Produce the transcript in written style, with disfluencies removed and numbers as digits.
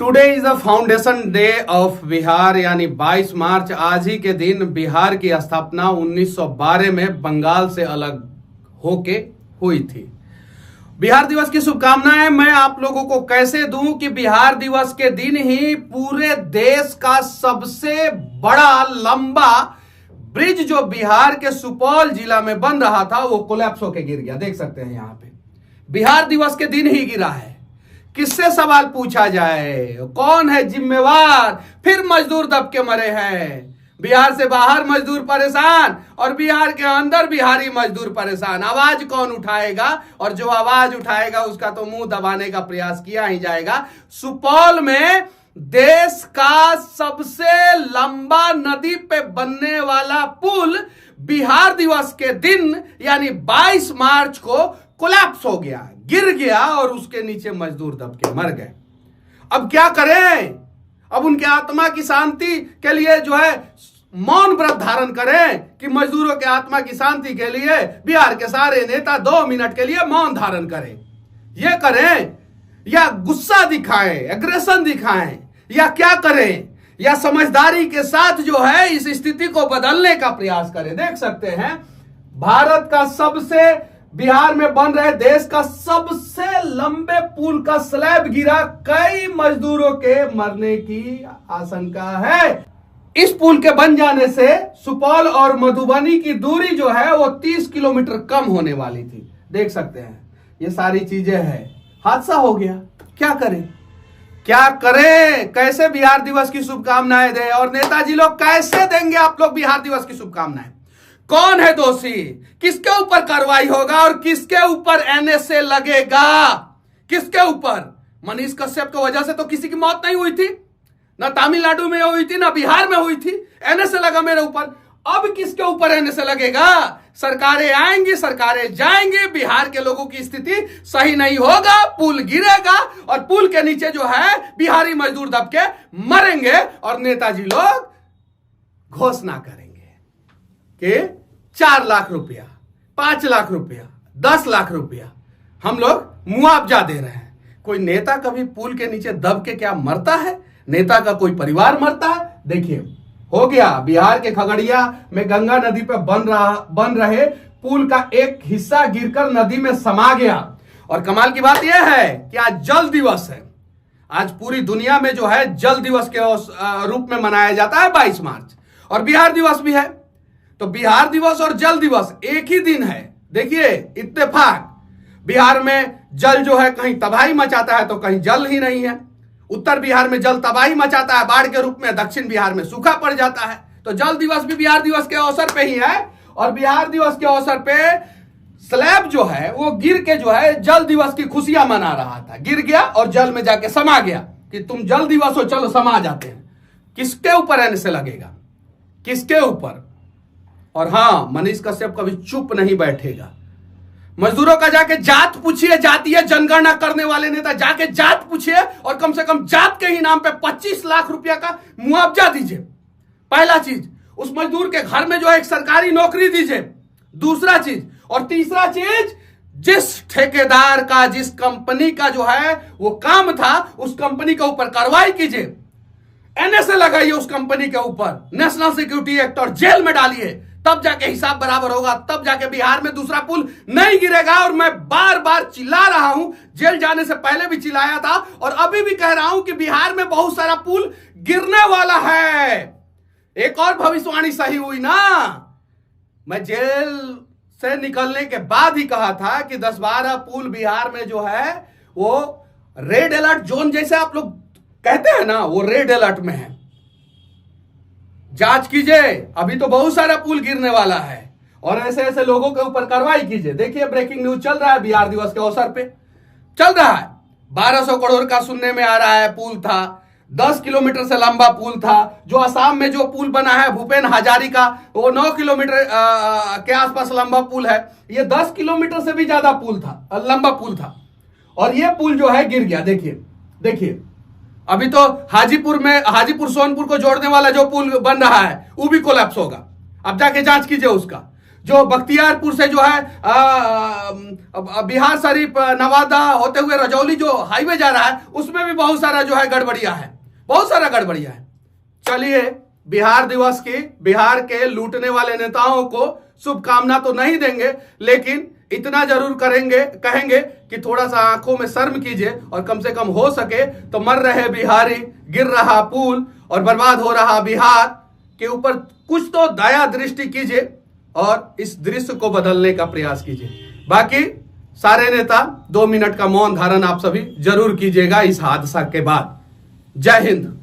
Today is the foundation day of Bihar, यानी 22 मार्च। आज ही के दिन बिहार की स्थापना 1912 में बंगाल से अलग होके हुई थी। बिहार दिवस की शुभकामनाएं मैं आप लोगों को कैसे दूं कि बिहार दिवस के दिन ही पूरे देश का सबसे बड़ा लंबा ब्रिज जो बिहार के सुपौल जिला में बन रहा था वो कोलैप्स होके गिर गया। देख सकते हैं यहां पे बिहार दिवस के दिन ही गिरा है। किससे सवाल पूछा जाए, कौन है जिम्मेवार? फिर मजदूर दब के मरे हैं। बिहार से बाहर मजदूर परेशान और बिहार के अंदर बिहारी मजदूर परेशान। आवाज कौन उठाएगा? और जो आवाज उठाएगा उसका तो मुंह दबाने का प्रयास किया ही जाएगा। सुपौल में देश का सबसे लंबा नदी पे बनने वाला पुल बिहार दिवस के दिन यानी 22 मार्च को कोलैप्स हो गया, गिर गया और उसके नीचे मजदूर दब के मर गए। अब क्या करें? अब उनके आत्मा की शांति के लिए जो है मौन व्रत धारण करें कि मजदूरों के आत्मा की शांति के लिए बिहार के सारे नेता 2 मिनट के लिए मौन धारण करें। ये करें या गुस्सा दिखाएं, एग्रेशन दिखाएं, या क्या करें? या समझदारी के साथ जो है इस स्थिति को बदलने का प्रयास करें। देख सकते हैं भारत का सबसे बिहार में बन रहे देश का सबसे लंबे पुल का स्लैब गिरा, कई मजदूरों के मरने की आशंका है। इस पुल के बन जाने से सुपौल और मधुबनी की दूरी जो है वो 30 किलोमीटर कम होने वाली थी। देख सकते हैं ये सारी चीजें हैं। हादसा हो गया, क्या करें? क्या करें? कैसे बिहार दिवस की शुभकामनाएं दें? और नेताजी लोग कैसे देंगे आप लोग बिहार दिवस की शुभकामनाएं? कौन है दोषी? किसके ऊपर कार्रवाई होगा और किसके ऊपर एनएसए लगेगा? किसके ऊपर? मनीष कश्यप की वजह से तो किसी की मौत नहीं हुई थी, ना तमिलनाडु में हुई थी, ना बिहार में हुई थी। एनएसए लगा मेरे ऊपर। अब किसके ऊपर एनएसए लगेगा? सरकारें आएंगी, सरकारें जाएंगी, बिहार के लोगों की स्थिति सही नहीं होगा, पुल गिरेगा और पुल के नीचे जो है बिहारी मजदूर दब के मरेंगे और नेताजी लोग घोषणा करेंगे कि 4 लाख रुपया, 5 लाख रुपया, 10 लाख रुपया हम लोग मुआवजा दे रहे हैं। कोई नेता कभी पुल के नीचे दब के क्या मरता है? नेता का कोई परिवार मरता है? देखिए हो गया बिहार के खगड़िया में गंगा नदी पे बन रहे पुल का एक हिस्सा गिरकर नदी में समा गया। और कमाल की बात यह है कि आज जल दिवस है। आज पूरी दुनिया में जो है जल दिवस के रूप में मनाया जाता है 22 मार्च, और बिहार दिवस भी है। तो बिहार दिवस और जल दिवस एक ही दिन है। देखिए इत्तेफाक, बिहार में जल जो है कहीं तबाही मचाता है तो कहीं जल ही नहीं है। उत्तर बिहार में जल तबाही मचाता है बाढ़ के रूप में, दक्षिण बिहार में सूखा पड़ जाता है। तो जल दिवस भी बिहार दिवस के अवसर पे ही है। और बिहार दिवस के अवसर पे स्लैब जो है वो गिर के जो है जल दिवस की खुशियां मना रहा था। गिर गया और जल में जाके समा गया कि तुम जल दिवस हो, चलो समा जाते हैं। किसके ऊपर एनएसए लगेगा? किसके ऊपर? और हां, मनीष कश्यप कभी चुप नहीं बैठेगा। मजदूरों का जाके जात पूछिए, जातीय जनगणना करने वाले नेता जाके जात पूछिए और कम से कम जात के ही नाम पे 25 लाख रुपया का मुआवजा दीजिए। पहला चीज, उस मजदूर के घर में जो है एक सरकारी नौकरी दीजिए। दूसरा चीज, और तीसरा चीज, जिस ठेकेदार का, जिस कंपनी का जो है वो काम था उस कंपनी के ऊपर कार्रवाई कीजिए। एनएसए लगाइए उस कंपनी के ऊपर, नेशनल सिक्योरिटी एक्ट, और जेल में डालिए। तब जाके हिसाब बराबर होगा, तब जाके बिहार में दूसरा पुल नहीं गिरेगा। और मैं बार बार चिल्ला रहा हूं, जेल जाने से पहले भी चिल्लाया था और अभी भी कह रहा हूं कि बिहार में बहुत सारा पुल गिरने वाला है। एक और भविष्यवाणी सही हुई ना। मैं जेल से निकलने के बाद ही कहा था कि 10-12 पुल बिहार में जो है वो रेड अलर्ट जोन, जैसे आप लोग कहते हैं ना, वो रेड अलर्ट में है। जांच कीजिए, अभी तो बहुत सारा पुल गिरने वाला है और ऐसे ऐसे लोगों के ऊपर कार्रवाई कीजिए। देखिए ब्रेकिंग न्यूज चल रहा है, बिहार दिवस के अवसर पे चल रहा है। 1200 करोड़ का सुनने में आ रहा है पुल था। 10 किलोमीटर से लंबा पुल था। जो असम में जो पुल बना है भूपेन हजारिका, वो 9 किलोमीटर के आसपास लंबा पुल है। ये 10 किलोमीटर से भी ज्यादा पुल था, लंबा पुल था। और ये पुल जो है गिर गया। देखिए अभी तो हाजीपुर सोनपुर को जोड़ने वाला जो पुल बन रहा है वो भी कोलैप्स होगा। अब जाके जांच कीजिए उसका। जो बख्तियारपुर से जो है बिहार शरीफ नवादा होते हुए रजौली जो हाईवे जा रहा है, उसमें भी बहुत सारा जो है गड़बड़िया है, बहुत सारा गड़बड़िया है। चलिए, बिहार दिवस की बिहार के लूटने वाले नेताओं को शुभकामना तो नहीं देंगे, लेकिन इतना जरूर कहेंगे कि थोड़ा सा आंखों में शर्म कीजिए और कम से कम हो सके तो मर रहे बिहारी, गिर रहा पुल और बर्बाद हो रहा बिहार के ऊपर कुछ तो दया दृष्टि कीजिए और इस दृश्य को बदलने का प्रयास कीजिए। बाकी सारे नेता 2 मिनट का मौन धारण आप सभी जरूर कीजिएगा इस हादसा के बाद। जय हिंद।